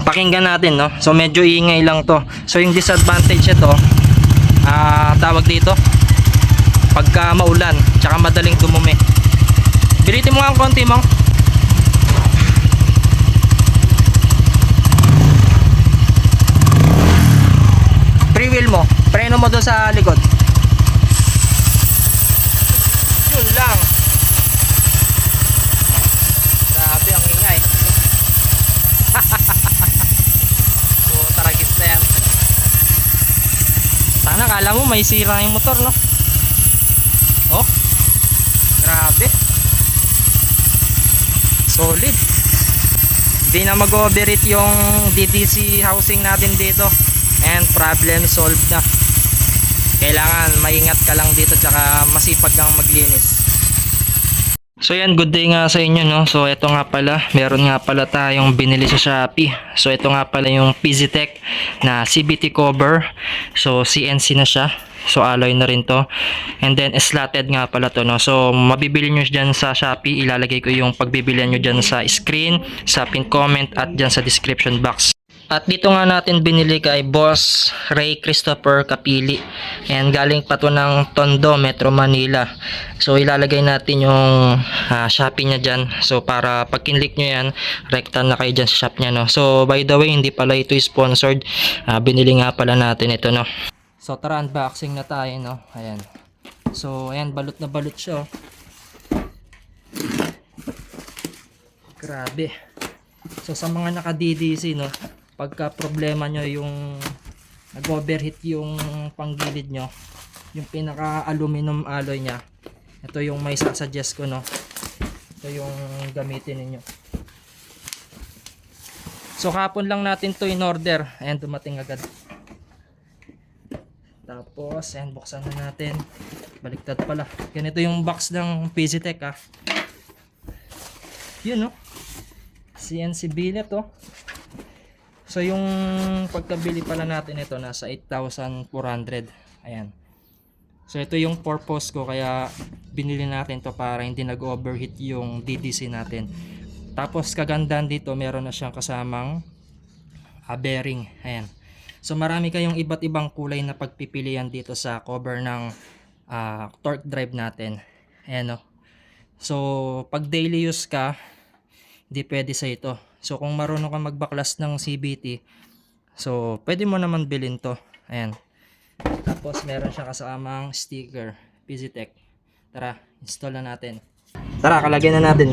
pakinggan natin, no? So medyo ingay lang to. So yung disadvantage ito, tawag dito, pagka maulan tsaka madaling dumumi. Bilitin mo nga ang konti mo. Free wheel mo, preno mo doon sa likod. Yun lang. Grabe ang ingay. So taragis na yan. Sana kala mo may sira yung motor, no? Oh, grabe. Solid. Hindi na mag-overheat yung DDC housing natin dito. And problem solved na. Kailangan maingat ka lang dito, tsaka masipag kang maglinis. So yan, good day nga sa inyo, no? So ito nga pala, meron nga pala tayong binili sa Shopee. So ito nga pala yung PZTech na CVT cover. So CNC na siya. So alloy na rin to. And then slotted nga pala to, no? So mabibili nyo dyan sa Shopee. Ilalagay ko yung pagbibilihan nyo dyan sa screen, sa pin comment at dyan sa description box. At dito nga natin binili kay Boss Ray Christopher Kapili. And galing pa to ng Tondo, Metro Manila. So ilalagay natin yung Shopee niya dyan. So para pag kinlik nyo yan, rekta na kayo dyan sa shop niya, no? So by the way, hindi pala ito sponsored. Binili nga pala natin ito, no? So tara, unboxing na tayo, no? Ayan. So ayan, balot na balot siya, oh. Grabe. So sa mga naka DDC, no, pagka problema nyo yung nag-overheat yung panggilid nyo, yung pinaka aluminum alloy nya, ito yung may sasuggest ko, no? Ito yung gamitin ninyo. So kahapon lang natin to in order, ayan, dumating agad. Tapos ayan, buksan na natin. Baliktad pala, ganito yung box ng PZTech, ah. Yun, no? CNC billet, oh. So yung pagkabili pala natin ito, nasa 8,400. Ayan. So ito yung purpose ko, kaya binili natin to para hindi nag-overheat yung DDC natin. Tapos kagandahan dito, meron na siyang kasamang bearing. Ayan. So marami kayong iba't ibang kulay na pagpipilian dito sa cover ng torque drive natin. Ayan, no? So pag daily use ka, hindi pwede sa ito. So kung marunong ka magbaklas ng CVT, so pwede mo naman bilhin to. Ayan. Tapos meron siya kasamang sticker, PZTech. Tara, install na natin. Tara, kalagyan na natin.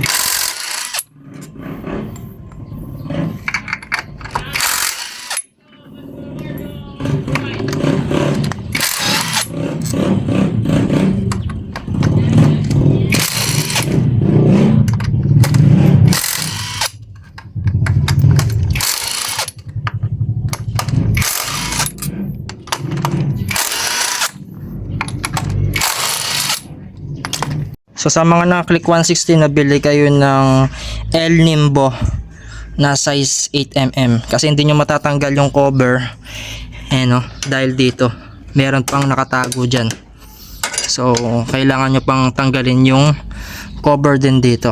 So sa mga na-click 160, nabili kayo ng El Nimbo na size 8mm kasi hindi nyo matatanggal yung cover, no, dahil dito meron pang nakatago dyan. So kailangan nyo pang tanggalin yung cover din dito.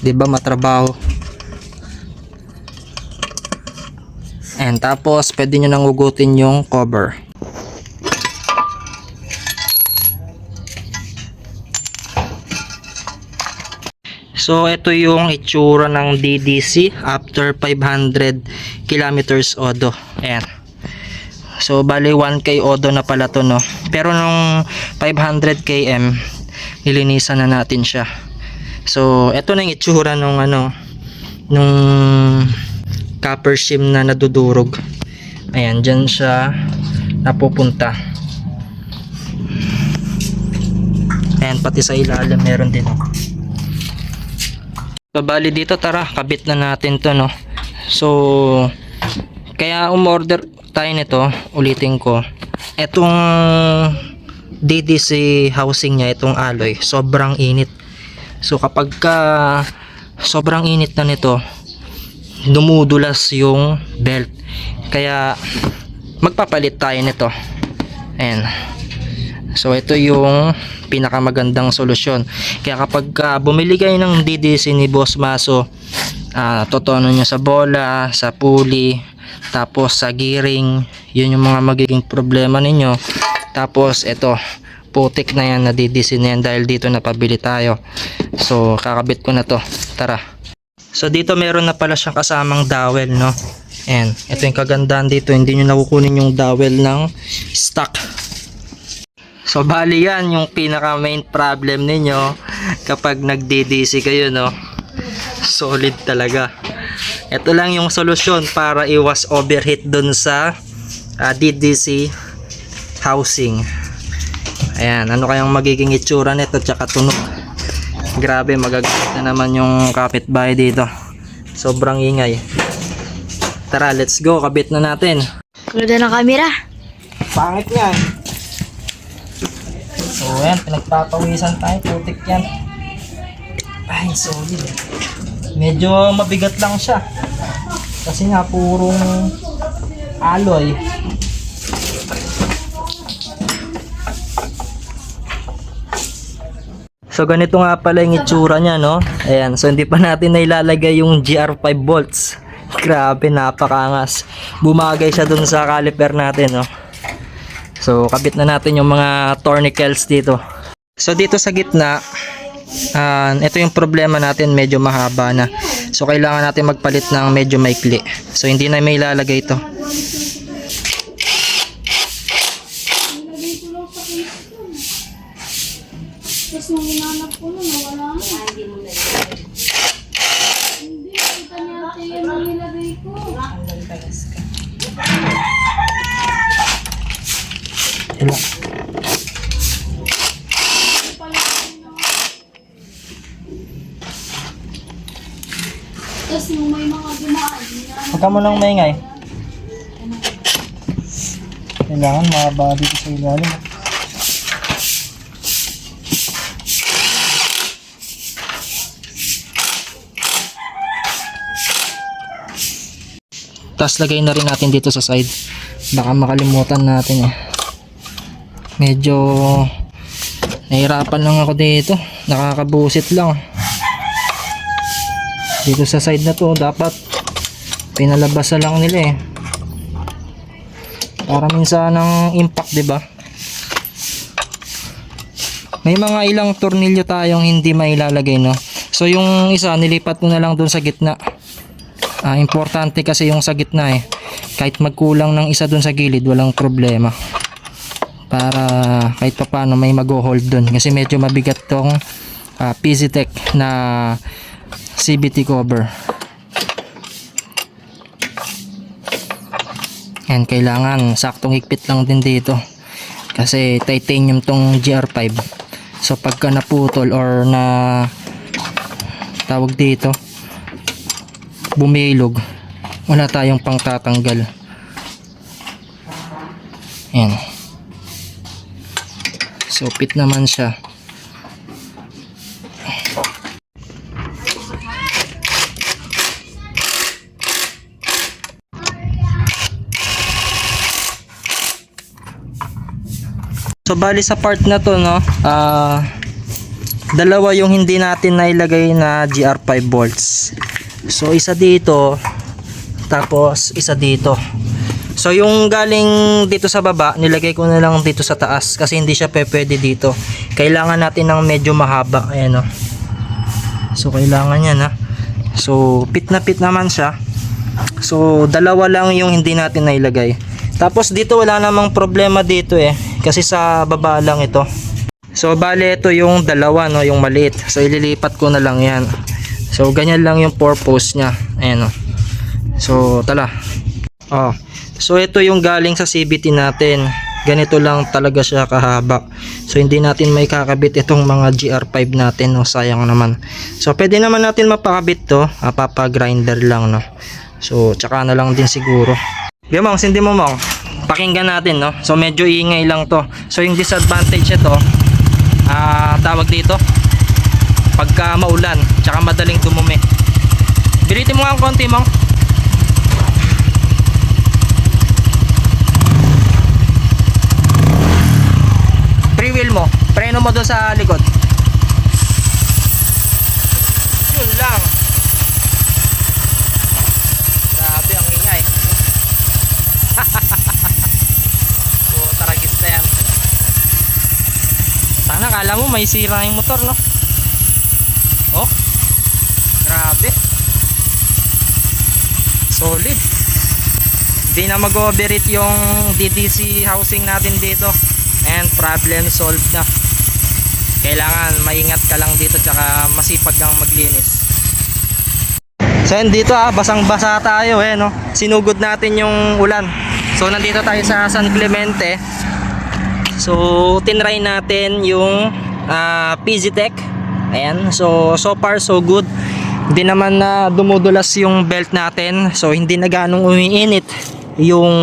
Diba matrabaho? And tapos pwede nyo nang ugutin yung cover. So ito yung itsura ng DDC after 500 kilometers odo. Ayan. So bali 1K odo na pala to, no? Pero nung 500 km nilinisan na natin siya. So ito na yung itsura nung nung copper shim na nadudurog. Ayan, dyan siya napupunta. Ayan, pati sa ilalim meron din. So bali dito, tara, kabit na natin to, no? So kaya umorder tayo nito, ulitin ko. Etong DDC housing niya, itong alloy, sobrang init. So kapag sobrang init na nito, dumudulas yung belt. Kaya magpapalit tayo nito. Ayan. So ito yung pinakamagandang solusyon. Kaya kapag bumili kayo ng DDC ni Boss Maso, totono nyo sa bola, sa pulley, tapos sa gearing, yun yung mga magiging problema ninyo. Tapos ito, putik na yan na DDC na yan dahil dito napabili tayo. So kakabit ko na to. Tara. So dito meron na pala siyang kasamang dowel, no? Ayan, ito yung kagandahan dito, hindi nyo nakukunin yung dowel ng stock. So bali yan yung pinaka main problem ninyo kapag nag DDC kayo, no? Solid talaga. Ito lang yung solusyon para iwas overheat dun sa DDC housing. Ayan, ano kayang magiging itsura nito tsaka tunog. Grabe, magagamit na naman yung kapitbahay dito. Sobrang ingay. Tara, let's go, kabit na natin. Kulod na ng camera. Pangit yan. So ayan, pinagpapawisan tayo, putik yan. Ay, solid. Medyo mabigat lang siya. Kasi nga purong alloy. So ganito nga pala yung itsura niya, no? Ayan, so hindi pa natin nailalagay yung GR5 bolts. Grabe, napakangas. Bumagay siya dun sa caliper natin, no? So kabit na natin yung mga tourniquets dito. So dito sa gitna, ito yung problema natin, medyo mahaba na. So kailangan natin magpalit ng medyo maikli. So hindi na may ilalagay ito. Tapos nung hinanap ko nun, wala na. Hindi, kita niya ate yan ang nilagay ko. Ila. Tapos nung may mga dumaan, Huwag ka mo nang maingay. Kailangan mahaba dito sa ilalim. Tapos lagay na rin natin dito sa side. Baka makalimutan natin eh. Medyo nahirapan lang ako dito. Nakakabusit lang. Dito sa side na to, dapat pinalabas na lang nila eh. Para minsan ng impact, 'di ba? May mga ilang tornilyo tayong hindi mailalagay, no. So yung isa nilipat ko na lang doon sa gitna. Importante kasi yung sa gitna eh. Kahit magkulang ng isa doon sa gilid, walang problema. Para kahit pa paano may mag-hold doon. Kasi medyo mabigat tong PZTech na CVT cover. And kailangan saktong higpit lang din dito. Kasi titanium tong GR5. So pagka naputol or na tawag dito, bumilog, wala tayong pangtatanggal. Ayan. So fit naman siya. So bali sa part na to, no, dalawa yung hindi natin nailagay na GR5 bolts. So isa dito, tapos isa dito. So yung galing dito sa baba, nilagay ko na lang dito sa taas kasi hindi siya pwede dito. Kailangan natin ng medyo mahaba. Ayan, oh. So kailangan yan, ha. So fit na fit naman siya. So dalawa lang yung hindi natin nailagay. Tapos dito wala namang problema dito eh, kasi sa baba lang ito. So bali ito yung dalawa, no, yung maliit. So ililipat ko na lang yan. So ganyan lang yung purpose niya. Ayan, oh. So tala. Oh. So ito yung galing sa CVT natin. Ganito lang talaga siya kahaba. So hindi natin may kakabit itong mga GR5 natin, no. Sayang naman. So pwede naman natin mapakabit to, papa grinder lang, no. So tsaka na lang din siguro. Gamang, sindi mo, mong. pakinggan natin, no? So medyo ingay lang to. So yung disadvantage nito, tawag dito, pagka maulan tsaka madaling dumumi. Bilitin mo nga ang konti mo. Free wheel mo, preno mo doon sa likod. Yun lang. Grabe ang ingay. Taragis na yan. Sana kala mo may sira yung motor, no? Oh, grabe. Solid. Hindi na mag-overheat yung DDC housing natin dito. And problem solved na. Kailangan maingat ka lang dito, tsaka masipag kang maglinis. So yun, dito basang basa tayo no? Sinugod natin yung ulan. So nandito tayo sa San Clemente. So tinry natin yung PZTech. Ayan, so far so good. Hindi naman na dumudulas yung belt natin. So hindi na ganong umiinit yung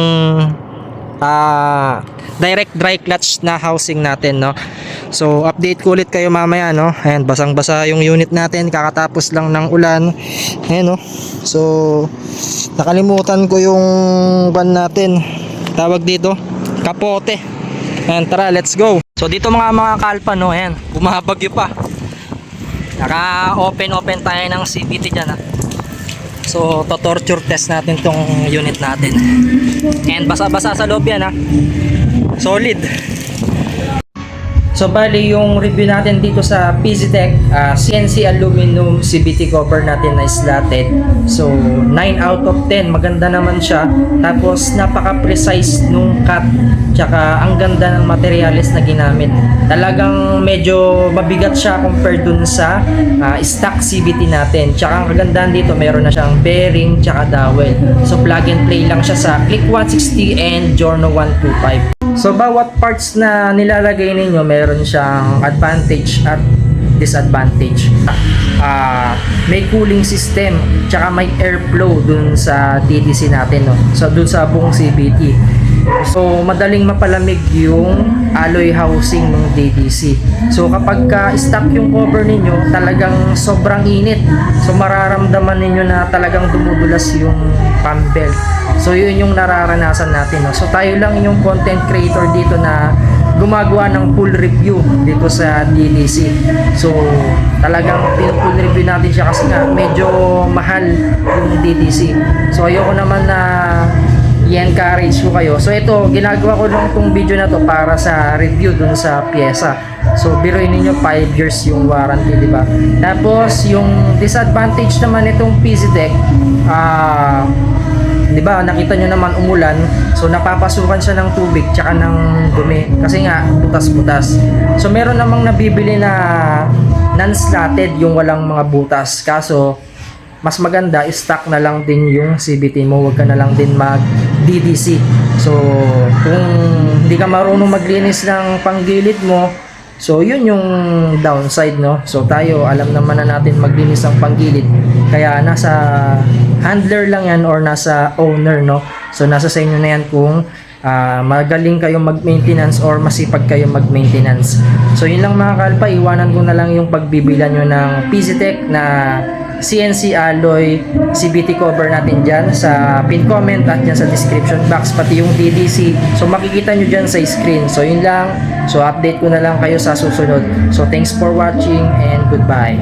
direct dry clutch na housing natin, no? So update ko ulit kayo mamaya, no? Ayan, basang basa yung unit natin, kakatapos lang ng ulan. Ayan, no? So nakalimutan ko yung van natin, tawag dito, kapote. Ayan, tara, let's go. So dito mga kalpa, no? Ayan, bumabagyo pa. Naka open tayo ng CVT dyan, ha? So to-torture test natin tong unit natin. And basa-basa sa loob yan, ha? Solid. So bali yung review natin dito sa PZTech, CNC aluminum CVT cover natin na slotted. So 9 out of 10, maganda naman siya. Tapos napaka-precise nung cut, tsaka ang ganda ng materials na ginamit. Talagang medyo mabigat siya compared dun sa stock CVT natin. Tsaka ang kagandahan dito, meron na siyang bearing tsaka dowel. So plug and play lang siya sa Click 160 and Giorno 125. So bawat parts na nilalagay ninyo, meron siyang advantage at disadvantage. May cooling system, tsaka may airflow dun sa DDC natin, no? So dun sa buong CVT. So madaling mapalamig yung alloy housing ng DDC. So kapag stock yung cover ninyo, talagang sobrang init. So mararamdaman ninyo na talagang dumudulas yung pump belt. So yun yung nararanasan natin, no? So tayo lang yung content creator dito na gumagawa ng full review dito sa DDC. So talagang full review natin siya kasi nga medyo mahal yung DDC. So ayoko naman na i-encourage ko kayo. So ito, ginagawa ko lang tong video na to para sa review dun sa pyesa. So biruin niyo 5 years yung warranty, di ba? Tapos yung disadvantage naman itong PZTech, di ba, nakita nyo naman umulan, so napapasukan siya ng tubig tsaka ng dumi kasi nga butas-butas. So meron namang nabibili na non-slotted, yung walang mga butas, kaso mas maganda stock na lang din yung CVT mo, huwag ka na lang din mag DDC. So kung hindi ka marunong maglinis ng panggilid mo, so yun yung downside, no? So tayo, alam naman na natin maglinis ng panggilid, kaya nasa handler lang yan or nasa owner, no? So nasa sa inyo na yan kung magaling kayong mag-maintenance or masipag kayong mag-maintenance. So yun lang mga kalpa, iwanan ko na lang yung pagbibilan nyo ng PZTech na CNC alloy CVT cover natin dyan sa pin comment at dyan sa description box, pati yung DDC. So makikita nyo dyan sa screen. So yun lang. So update ko na lang kayo sa susunod. So thanks for watching and goodbye.